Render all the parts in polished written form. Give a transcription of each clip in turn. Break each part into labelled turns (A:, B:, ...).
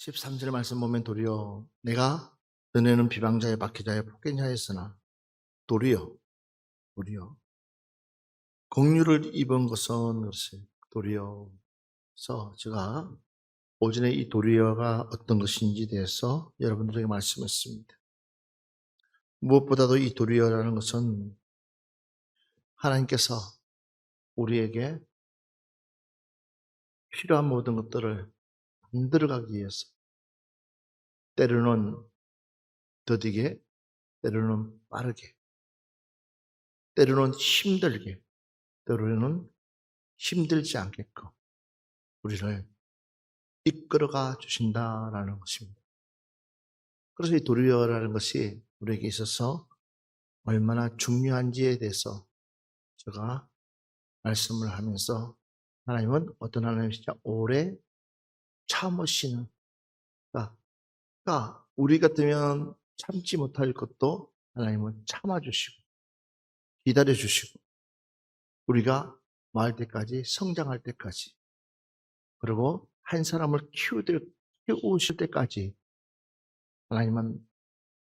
A: 13절 말씀 보면 도리어 내가 너네는 비방자의 박해자의 폭행자였으나 도리어 긍휼을 입은 것은 도리어서 제가 오전에 이 도리어가 어떤 것인지 대해서 여러분들에게 말씀했습니다. 무엇보다도 이 도리어라는 것은 하나님께서 우리에게 필요한 모든 것들을 만들어가기 위해서 때로는 더디게, 때로는 빠르게, 때로는 힘들게, 때로는 힘들지 않게끔 우리를 이끌어가 주신다라는 것입니다. 그래서 이 도리어라는 것이 우리에게 있어서 얼마나 중요한지에 대해서 제가 말씀을 하면서 하나님은 어떤 하나님이시냐? 오래 참으시는, 그러니까 우리 같으면 참지 못할 것도 하나님은 참아주시고 기다려주시고 우리가 마을 때까지 성장할 때까지 그리고 한 사람을 키우실 때까지 하나님은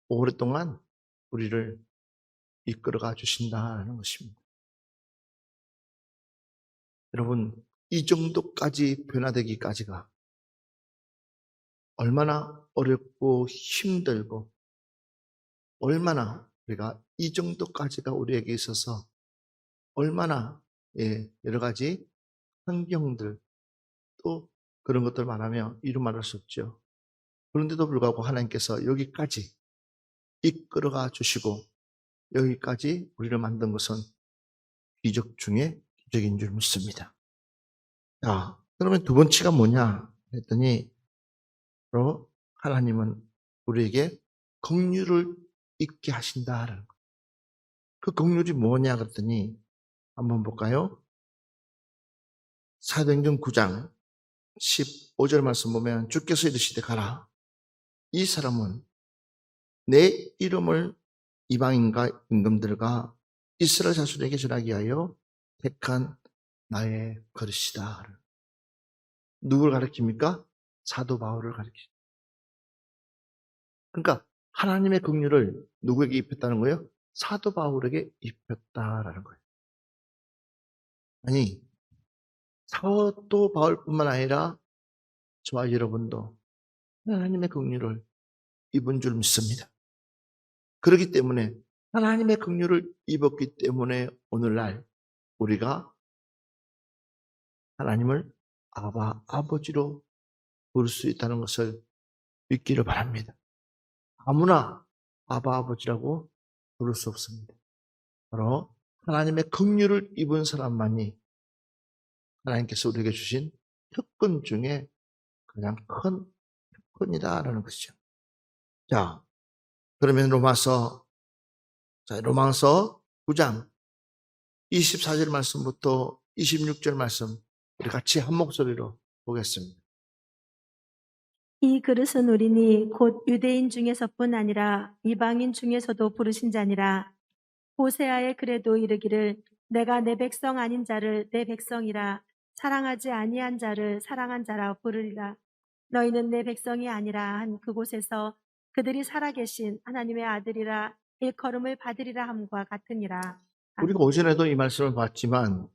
A: 오랫동안 우리를 이끌어가 주신다는 것입니다. 여러분, 이 정도까지 변화되기까지가 얼마나 어렵고 힘들고 얼마나 우리가 이 정도까지가 우리에게 있어서 얼마나 여러 가지 환경들 또 그런 것들 말하면 이루 말할 수 없죠. 그런데도 불구하고 하나님께서 여기까지 이끌어가 주시고 여기까지 우리를 만든 것은 기적 중에 기적인 줄 믿습니다. 자, 그러면 두 번째가 뭐냐 했더니 바로 하나님은 우리에게 긍휼을 있게 하신다라는 것. 그 긍휼이 뭐냐 그랬더니 한번 볼까요? 사도행전 9장 15절 말씀 보면 주께서 이르시되 가라. 이 사람은 내 이름을 이방인과 임금들과 이스라엘 자손에게 전하기 위하여 택한 나의 그릇이다. 누구를 가리킵니까? 사도 바울을 가리킵니다. 그러니까 하나님의 긍휼을 누구에게 입혔다는 거예요? 사도 바울에게 입혔다라는 거예요. 아니, 사도 바울뿐만 아니라 저와 여러분도 하나님의 긍휼을 입은 줄 믿습니다. 그렇기 때문에 하나님의 긍휼을 입었기 때문에 오늘날 우리가 하나님을 아버지로 부를 수 있다는 것을 믿기를 바랍니다. 아무나 아버지라고 부를 수 없습니다. 바로 하나님의 긍휼을 입은 사람만이 하나님께서 우리에게 주신 특권 중에 가장 큰 특권이다라는 것이죠. 자, 그러면 로마서 9장 24절 말씀부터 26절 말씀 우리 같이 한 목소리로 보겠습니다.
B: 이 그릇은 우리니 곧 유대인 중에서뿐 아니라 이방인 중에서도 부르신 자니라. 호세아의 글에도 이르기를 내가 내 백성 아닌 자를 내 백성이라 사랑하지 아니한 자를 사랑한 자라 부르리라. 너희는 내 백성이 아니라 한 그곳에서 그들이 살아계신 하나님의 아들이라 일컬음을 받으리라 함과 같으니라.
A: 우리가 오전에도 이 말씀을 봤지만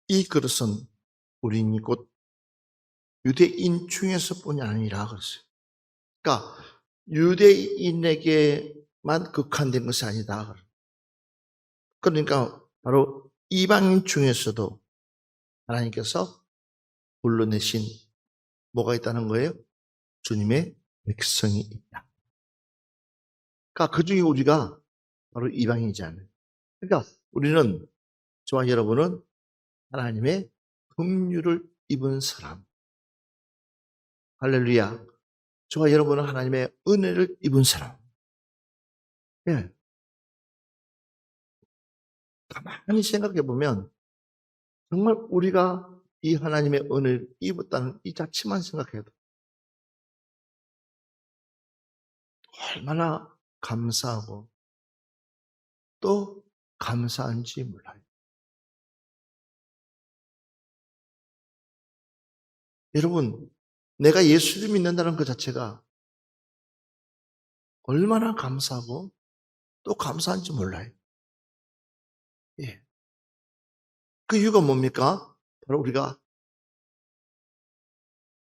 A: 이 그릇은 우리니 곧 유대인 중에서뿐이 아니라 그랬어요. 그러니까 유대인에게만 국한된 것이 아니다. 그러니까 바로 이방인 중에서도 하나님께서 불러내신 뭐가 있다는 거예요? 주님의 백성이 있다. 그러니까 그 중에 우리가 바로 이방인이잖아요. 그러니까 우리는 저와 여러분은 하나님의 긍휼을 입은 사람. 할렐루야. 저와 여러분은 하나님의 은혜를 입은 사람. 예. 가만히 생각해 보면 정말 우리가 이 하나님의 은혜를 입었다는 이 자체만 생각해도 얼마나 감사하고 또 감사한지 몰라요. 여러분, 내가 예수를 믿는다는 그 자체가 얼마나 감사하고 또 감사한지 몰라요. 예. 그 이유가 뭡니까? 바로 우리가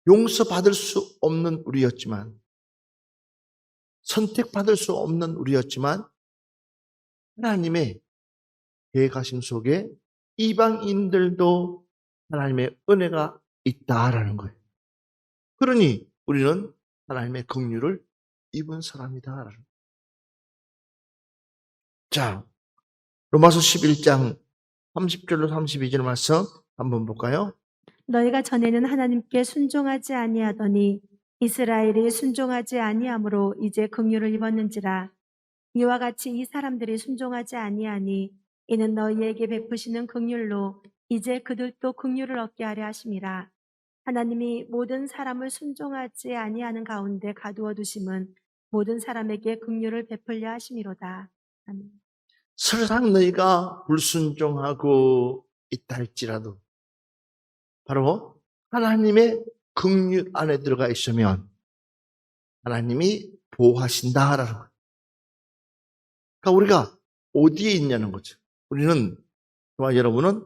A: 용서받을 수 없는 우리였지만, 선택받을 수 없는 우리였지만, 하나님의 계획하심 속에 이방인들도 하나님의 은혜가 있다라는 거예요. 그러니 우리는 하나님의 긍휼을 입은 사람이다라는 거예요. 자, 로마서 11장 30절로 32절 말씀 한번 볼까요?
B: 너희가 전에는 하나님께 순종하지 아니하더니 이스라엘이 순종하지 아니함으로 이제 긍휼을 입었는지라. 이와 같이 이 사람들이 순종하지 아니하니 이는 너희에게 베푸시는 긍휼로 이제 그들도 긍휼을 얻게 하려 하심이라. 하나님이 모든 사람을 순종하지 아니하는 가운데 가두어 두심은 모든 사람에게 긍휼을 베풀려 하심이로다. 아멘.
A: 설상 너희가 불순종하고 있다 할지라도 바로 하나님의 긍휼 안에 들어가 있으면 하나님이 보호하신다라는 거예요. 그러니까 우리가 어디에 있냐는 거죠. 우리는, 저와 여러분은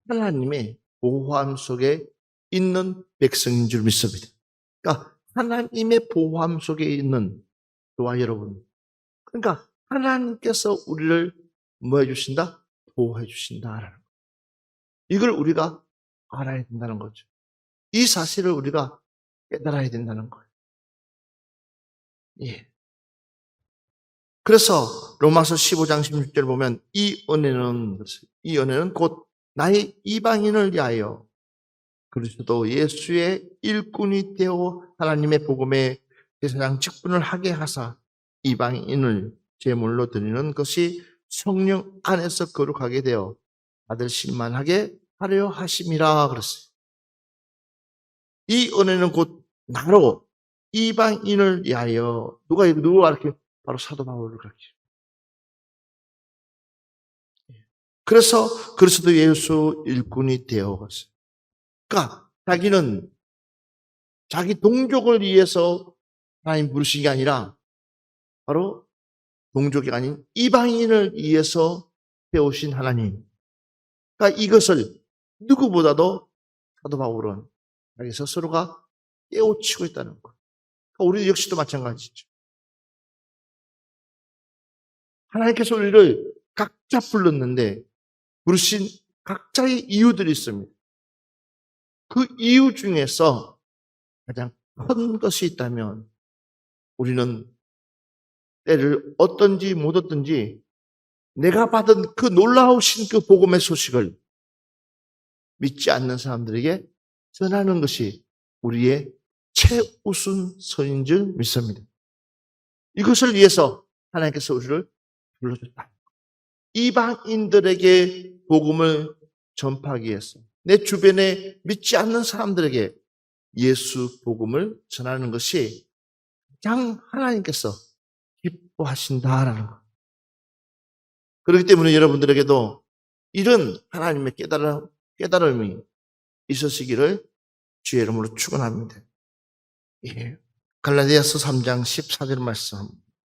A: 하나님의 보호함 속에 있는 백성인 줄 믿습니다. 그러니까 하나님의 보호함 속에 있는 저와 여러분. 그러니까 하나님께서 우리를 뭐 해주신다? 보호해 주신다라는 거예요. 이걸 우리가 알아야 된다는 거죠. 이 사실을 우리가 깨달아야 된다는 거예요. 예. 그래서 로마서 15장 16절 보면 이 은혜는 곧 나의 이방인을 위하여 그리스도 예수의 일꾼이 되어 하나님의 복음에 제사장 직분을 하게 하사 이방인을 제물로 드리는 것이 성령 안에서 거룩하게 되어 아들 실만하게 하려 하심이라 그랬어요. 이 은혜는 곧 나로 이방인을 위하여 누가 이렇게 바로 사도 바울을 가르치죠. 그래서 그리스도 예수 일꾼이 되어갔어요. 그러니까 자기는 자기 동족을 위해서 하나님 부르신 게 아니라 바로 동족이 아닌 이방인을 위해서 배우신 하나님. 그러니까 이것을 누구보다도 사도 바울은 자기 스스로가 깨우치고 있다는 거예요. 그러니까 우리 역시도 마찬가지죠. 하나님께서 우리를 각자 불렀는데 부르신 각자의 이유들이 있습니다. 그 이유 중에서 가장 큰 것이 있다면 우리는 때를 얻든지 못 얻든지 내가 받은 그 놀라우신 그 복음의 소식을 믿지 않는 사람들에게 전하는 것이 우리의 최우선선인 줄 믿습니다. 이것을 위해서 하나님께서 우리를 불러줬다. 이방인들에게 복음을 전파하기 위해서 내 주변에 믿지 않는 사람들에게 예수 복음을 전하는 것이 가장 하나님께서 기뻐하신다라는 것. 그렇기 때문에 여러분들에게도 이런 하나님의 깨달음이 있으시기를 주의 이름으로 축원합니다. 예. 갈라디아서 3장 14절 말씀.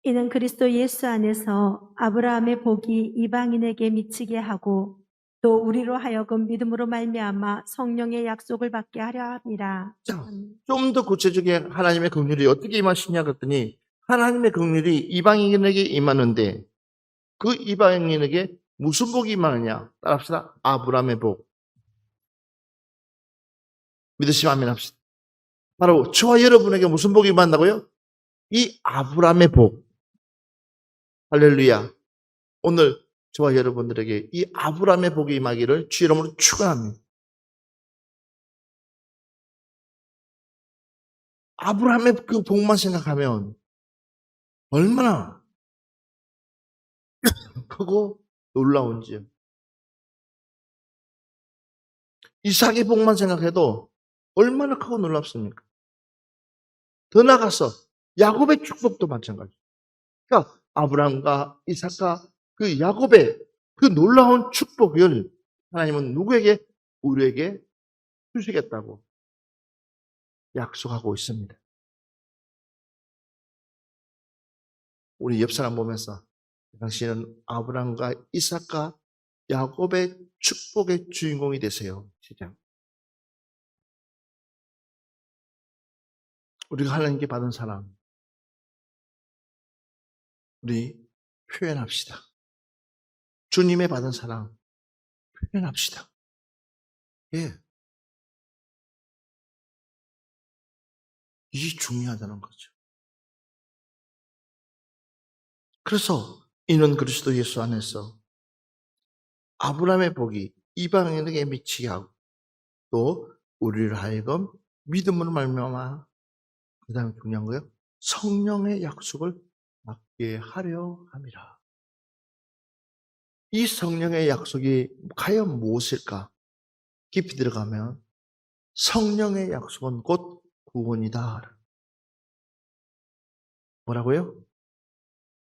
B: 이는 그리스도 예수 안에서 아브라함의 복이 이방인에게 미치게 하고 또 우리로 하여금 믿음으로 말미암아 성령의 약속을 받게 하려 함이라.
A: 자, 좀 더 구체적인 하나님의 긍휼이 어떻게 임하시냐 그랬더니 하나님의 긍휼이 이방인에게 임하는데 그 이방인에게 무슨 복이 임하느냐? 따라합시다. 아브라함의 복. 믿으시면 아멘 합시다. 바로 저와 여러분에게 무슨 복이 임한다고요? 이 아브라함의 복. 할렐루야. 오늘 저와 여러분들에게 이 아브라함의 복이 임하기를 주 이름으로 축원합니다. 아브라함의 그 복만 생각하면 얼마나 크고 놀라운지요. 이삭의 복만 생각해도 얼마나 크고 놀랍습니까? 더 나아가서 야곱의 축복도 마찬가지. 그러니까 아브라함과 이삭과 그 야곱의 그 놀라운 축복을 하나님은 누구에게? 우리에게 주시겠다고. 약속하고 있습니다. 우리 옆 사람 보면서 당신은 아브라함과 이삭과 야곱의 축복의 주인공이 되세요. 시작. 우리가 하나님께 받은 사랑, 우리 표현합시다. 주님의 받은 사랑, 표현합시다. 예. 이게 중요하다는 거죠. 그래서 이는 그리스도 예수 안에서 아브라함의 복이 이방인에게 미치게 하고 또 우리를 하여금 믿음으로 말미암아 그 다음에 중요한 거예요. 성령의 약속을 받게 하려 함이라. 이 성령의 약속이 과연 무엇일까? 깊이 들어가면 성령의 약속은 곧 구원이다. 뭐라고요?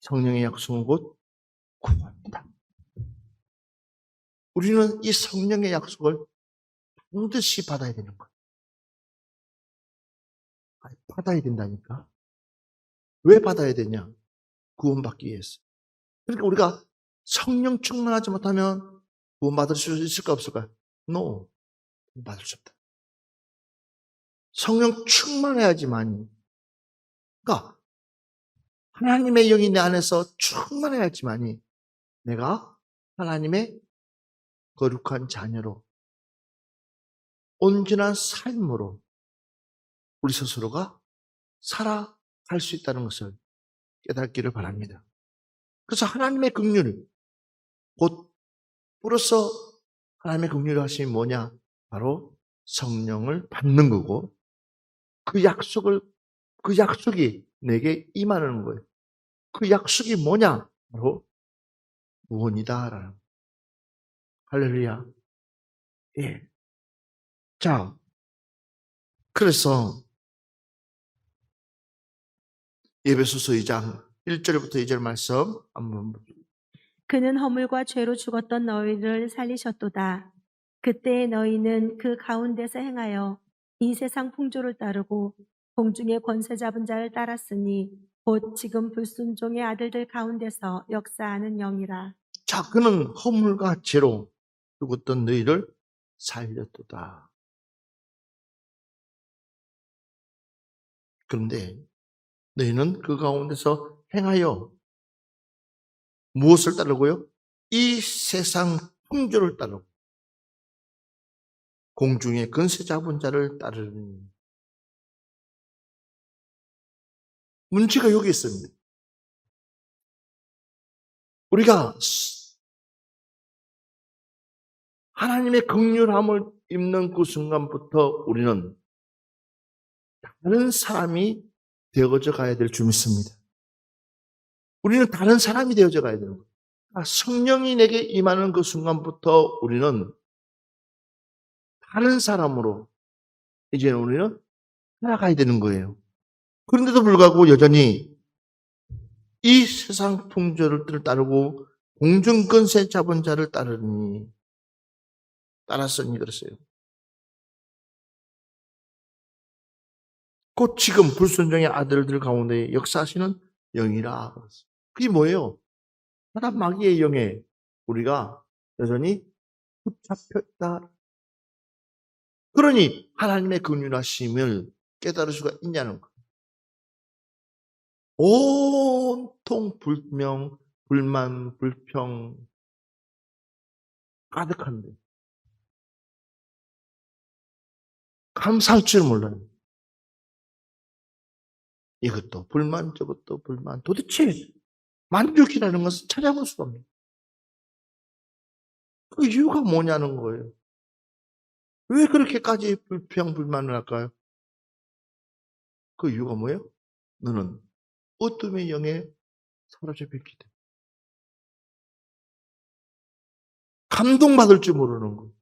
A: 성령의 약속은 곧 구원이다. 우리는 이 성령의 약속을 반드시 받아야 되는 거예요. 받아야 된다니까. 왜 받아야 되냐? 구원받기 위해서. 그러니까 우리가 성령 충만하지 못하면 구원받을 수 있을까 없을까요? No. 받을 수 없다. 성령 충만해야지만, 그러니까 하나님의 영이 내 안에서 충만해야지만이 내가 하나님의 거룩한 자녀로 온전한 삶으로 우리 스스로가 살아갈 수 있다는 것을 깨닫기를 바랍니다. 그래서 하나님의 긍휼, 곧 뿌려서 하나님의 긍휼을 하심이 뭐냐? 바로 성령을 받는 거고 그 약속이 내게 임하는 거예요. 그 약속이 뭐냐? 바로 구원이다라는. 할렐루야. 예. 자, 그래서 에베소서 2장 1절부터 2절 말씀 한번
B: 그는 허물과 죄로 죽었던 너희를 살리셨도다. 그때의 너희는 그 가운데서 행하여 이 세상 풍조를 따르고 공중의 권세 잡은 자를 따랐으니 곧 지금 불순종의 아들들 가운데서 역사하는 영이라.
A: 자, 그는 허물과 죄로 죽었던 너희를 살렸도다. 그런데 너희는 그 가운데서 행하여 무엇을 따르고요? 이 세상 풍조를 따르고 공중의 권세 잡은 자를 따르는. 문제가 여기 있습니다. 우리가 하나님의 긍휼함을 입는 그 순간부터 우리는 다른 사람이 되어져 가야 될 줄 믿습니다. 우리는 다른 사람이 되어져 가야 되는 거예요. 성령이 내게 임하는 그 순간부터 우리는 다른 사람으로 이제는 우리는 살아가야 되는 거예요. 그런데도 불구하고 여전히 이 세상 풍조를 따르고 공중권세 잡은 자를 따르니 따랐으니 그랬어요. 곧 지금 불순종의 아들들 가운데 역사하시는 영이라. 그게 뭐예요? 사람 마귀의 영에 우리가 여전히 붙잡혀 있다. 그러니 하나님의 긍휼하심을 깨달을 수가 있냐는 거예요. 온통 불명, 불만, 불평 가득한데 감사할 줄 몰라요. 이것도 불만, 저것도 불만. 도대체 만족이라는 것을 찾아볼 수가 없네요. 그 이유가 뭐냐는 거예요. 왜 그렇게까지 불평, 불만을 할까요? 그 이유가 뭐예요? 너는 어둠의 영에 사로잡혔기 때문에. 감동받을 줄 모르는 거예요.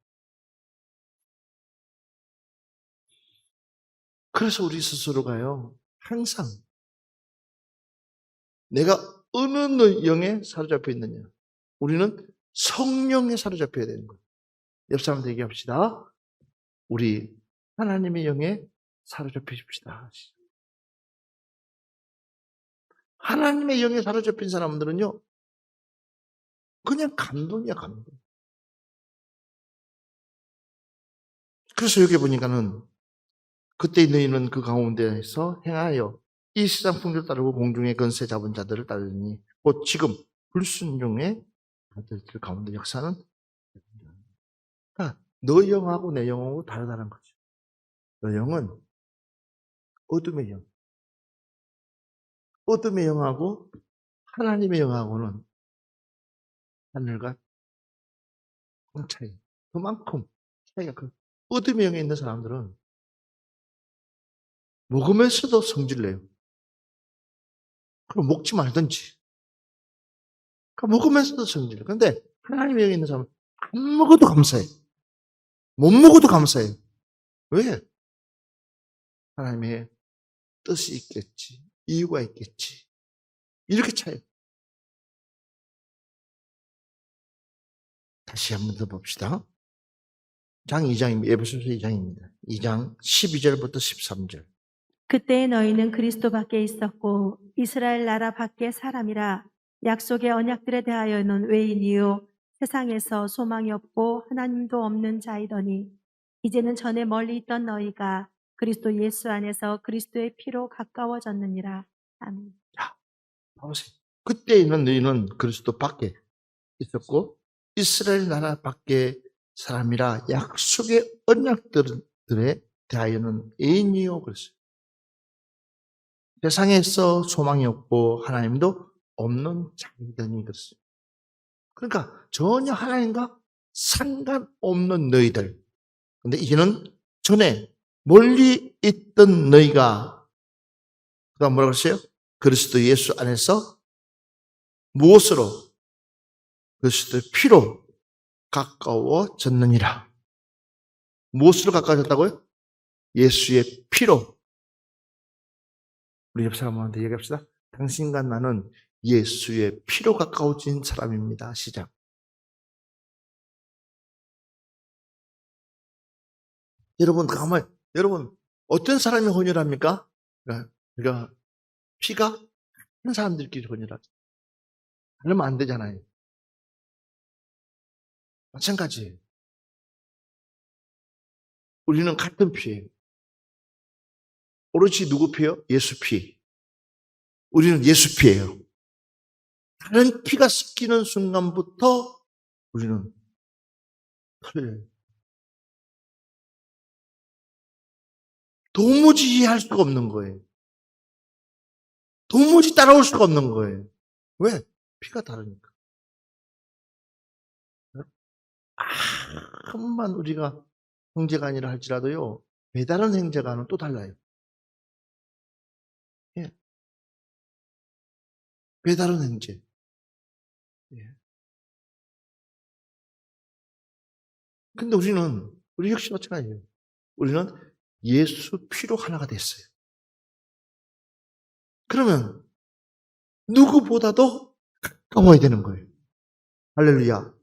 A: 그래서 우리 스스로가요, 항상 내가 어느 영에 사로잡혀 있느냐. 우리는 성령에 사로잡혀야 되는 거예요. 옆 사람한테 얘기합시다. 우리 하나님의 영에 사로잡히십시다. 하나님의 영에 사로잡힌 사람들은요, 그냥 감동이야, 감동. 그래서 여기 보니까는 그때 너희는 그 가운데에서 행하여 이 세상 풍조를 따르고 공중의 건세 잡은 자들을 따르니 곧 지금 불순종의 자들 가운데 역사는, 그러니까 너 영하고 내 영하고 다르다는 거죠. 너 영은 어둠의 영, 어둠의 영하고 하나님의 영하고는 하늘과 땅 차이. 그만큼 차이가 그 어둠의 영에 있는 사람들은 먹으면서도 성질내요. 그럼 먹지 말든지. 그러니까 먹으면서도 성질내요. 그런데 하나님의 영에 있는 사람은 안 먹어도 감사해. 못 먹어도 감사해. 왜? 하나님의 뜻이 있겠지. 이유가 있겠지. 이렇게 차요. 다시 한 번 더 봅시다. 장 2장입니다. 에베소서 2장입니다. 2장 12절부터 13절.
B: 그때 너희는 그리스도 밖에 있었고 이스라엘 나라 밖의 사람이라 약속의 언약들에 대하여는 외인이요 세상에서 소망이 없고 하나님도 없는 자이더니 이제는 전에 멀리 있던 너희가 그리스도 예수 안에서 그리스도의 피로 가까워졌느니라. 아멘.
A: 자, 보세요. 그때는 너희는 그리스도 밖에 있었고 이스라엘 나라 밖의 사람이라 약속의 언약들에 대하여는 애인이요 그랬어요. 세상에서 소망이 없고 하나님도 없는 자이더니 그랬어요. 그러니까 전혀 하나님과 상관없는 너희들. 근데 이제는 전에 멀리 있던 너희가 그다음 뭐라고 했어요? 그리스도 예수 안에서 무엇으로? 그리스도의 피로 가까워졌느니라. 무엇으로 가까워졌다고요? 예수의 피로. 우리 옆 사람한테 얘기합시다. 당신과 나는 예수의 피로 가까워진 사람입니다. 시작. 여러분, 어떤 사람이 혼혈합니까? 그러니까 피가 한 사람들끼리 혼혈하죠. 그러면 안 되잖아요. 마찬가지예요. 우리는 같은 피예요. 오로지 누구 피예요? 예수 피. 우리는 예수 피예요. 다른 피가 섞이는 순간부터 우리는 틀려요. 도무지 이해할 수가 없는 거예요. 도무지 따라올 수가 없는 거예요. 왜? 피가 다르니까. 아무만 우리가 형제가 아니라 할지라도요, 배다른 형제가는 또 달라요. 예. 배다른 형제. 예. 근데 우리 역시 마찬가지예요. 우리는 예수 피로 하나가 됐어요. 그러면 누구보다도 가까워야 되는 거예요. 할렐루야.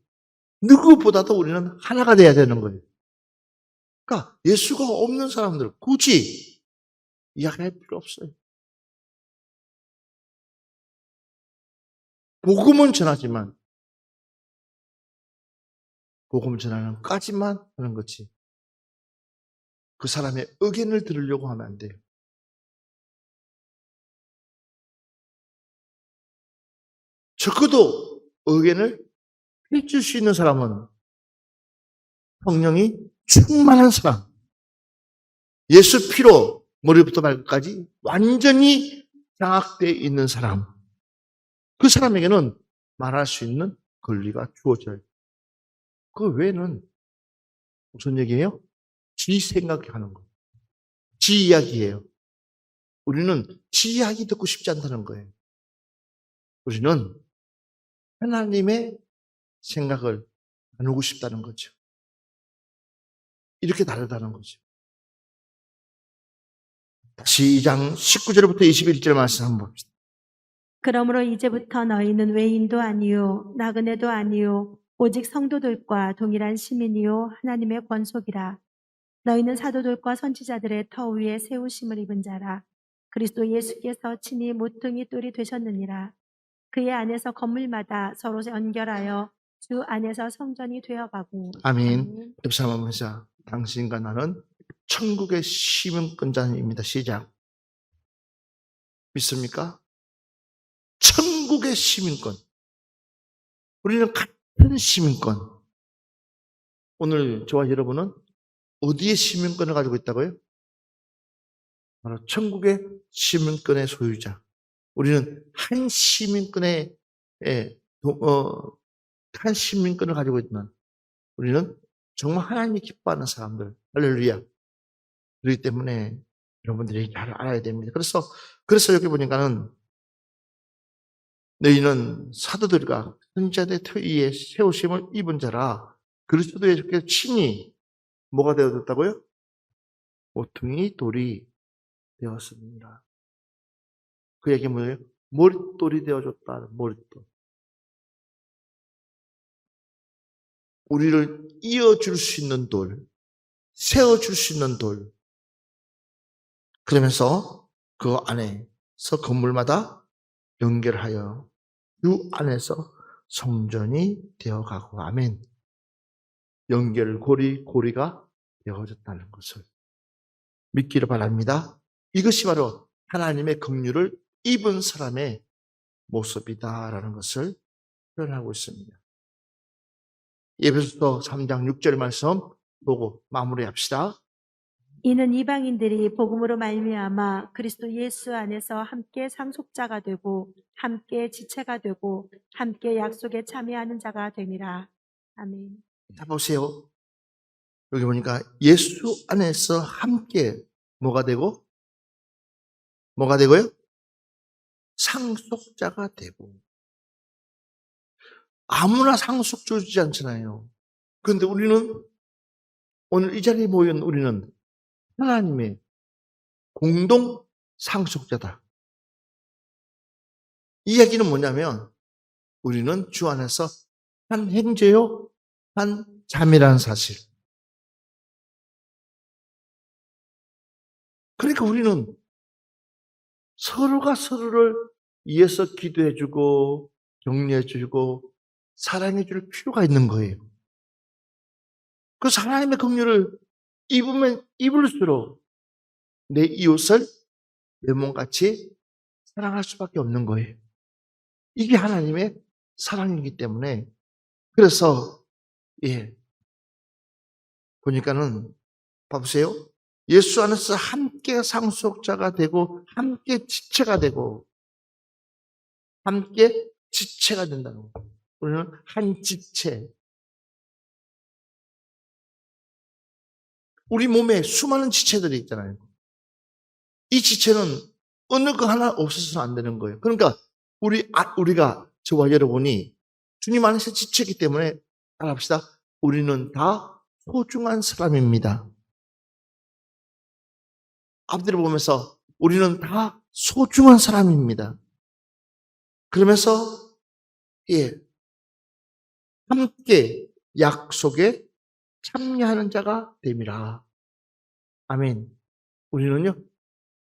A: 누구보다도 우리는 하나가 돼야 되는 거예요. 그러니까 예수가 없는 사람들 굳이 이야기할 필요 없어요. 복음은 전하지만 복음 전하는 까지만 하는 거지. 그 사람의 의견을 들으려고 하면 안 돼요. 적어도 의견을 해줄 수 있는 사람은 성령이 충만한 사람. 예수 피로 머리부터 발끝까지 완전히 장악되어 있는 사람. 그 사람에게는 말할 수 있는 권리가 주어져요. 그 외에는 무슨 얘기예요? 지 생각하는 거. 지 이야기예요. 우리는 지 이야기 듣고 싶지 않다는 거예요. 우리는 하나님의 생각을 나누고 싶다는 거죠. 이렇게 다르다는 거죠. 다시 2장 19절부터 21절 말씀 한번 봅시다.
B: 그러므로 이제부터 너희는 외인도 아니요 나그네도 아니요 오직 성도들과 동일한 시민이요 하나님의 권속이라. 너희는 사도들과 선지자들의 터 위에 세우심을 입은 자라. 그리스도 예수께서 친히 모퉁이 돌이 되셨느니라. 그의 안에서 건물마다 서로 연결하여 주 안에서 성전이 되어가고.
A: 아멘. 옆 사람 하면서 당신과 나는 천국의 시민권자입니다. 시작. 믿습니까? 천국의 시민권. 우리는 같은 시민권. 오늘 저와 여러분은 어디에 시민권을 가지고 있다고요? 바로 천국의 시민권의 소유자. 우리는 한 시민권의 한 시민권을 가지고 있는 우리는 정말 하나님이 기뻐하는 사람들. 할렐루야. 그렇기 때문에 여러분들이 잘 알아야 됩니다. 그래서 여기 보니까는 너희는 사도들과 선지자들의 터 위에 세우심을 입은 자라. 그리스도의 이렇게 친히 뭐가 되어졌다고요? 모퉁이 돌이 되었습니다. 그 얘기 뭐예요? 머릿돌이 되어줬다. 머릿돌. 우리를 이어줄 수 있는 돌, 세워줄 수 있는 돌. 그러면서 그 안에서 건물마다 연결하여 그 안에서 성전이 되어가고. 아멘. 연결고리가 되어졌다는 것을 믿기를 바랍니다. 이것이 바로 하나님의 긍휼을 입은 사람의 모습이다라는 것을 표현하고 있습니다. 에베소서 3장 6절 말씀 보고 마무리합시다.
B: 이는 이방인들이 복음으로 말미암아 그리스도 예수 안에서 함께 상속자가 되고 함께 지체가 되고 함께 약속에 참여하는 자가 되니라. 아멘.
A: 자, 보세요. 여기 보니까 예수 안에서 함께 뭐가 되고요? 상속자가 되고. 아무나 상속 주지 않잖아요. 그런데 우리는 오늘 이 자리에 모인 우리는 하나님의 공동 상속자다. 이 얘기는 뭐냐면 우리는 주 안에서 한 형제요, 한 자매라는 사실. 그러니까 우리는 서로가 서로를 위해서 기도해주고 격려해주고 사랑해줄 필요가 있는 거예요. 그래서 하나님의 긍휼을 입으면 입을수록 내 이웃을 내 몸같이 사랑할 수밖에 없는 거예요. 이게 하나님의 사랑이기 때문에. 그래서 보니까는 봐보세요. 예수 안에서 함께 상속자가 되고 함께 지체가 되고 함께 지체가 된다는 거예요. 우리는 한 지체. 우리 몸에 수많은 지체들이 있잖아요. 이 지체는 어느 거 하나 없어서는 안 되는 거예요. 그러니까 우리가 저와 여러분이 주님 안에서 지체이기 때문에 따라합시다. 우리는 다 소중한 사람입니다. 앞뒤를 보면서 우리는 다 소중한 사람입니다. 그러면서 함께 약속에 참여하는 자가 됨이라. 아멘. 우리는요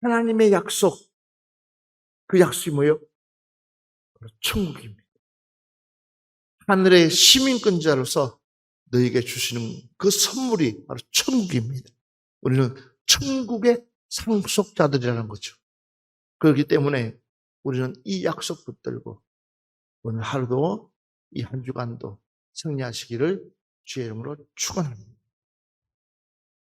A: 하나님의 약속, 그 약속이 뭐예요? 바로 천국입니다. 하늘의 시민권자로서 너에게 주시는 그 선물이 바로 천국입니다. 우리는 천국의 상속자들이라는 거죠. 그렇기 때문에 우리는 이 약속 붙들고 오늘 하루도 이 한 주간도 승리하시기를 주의 이름으로 축원합니다.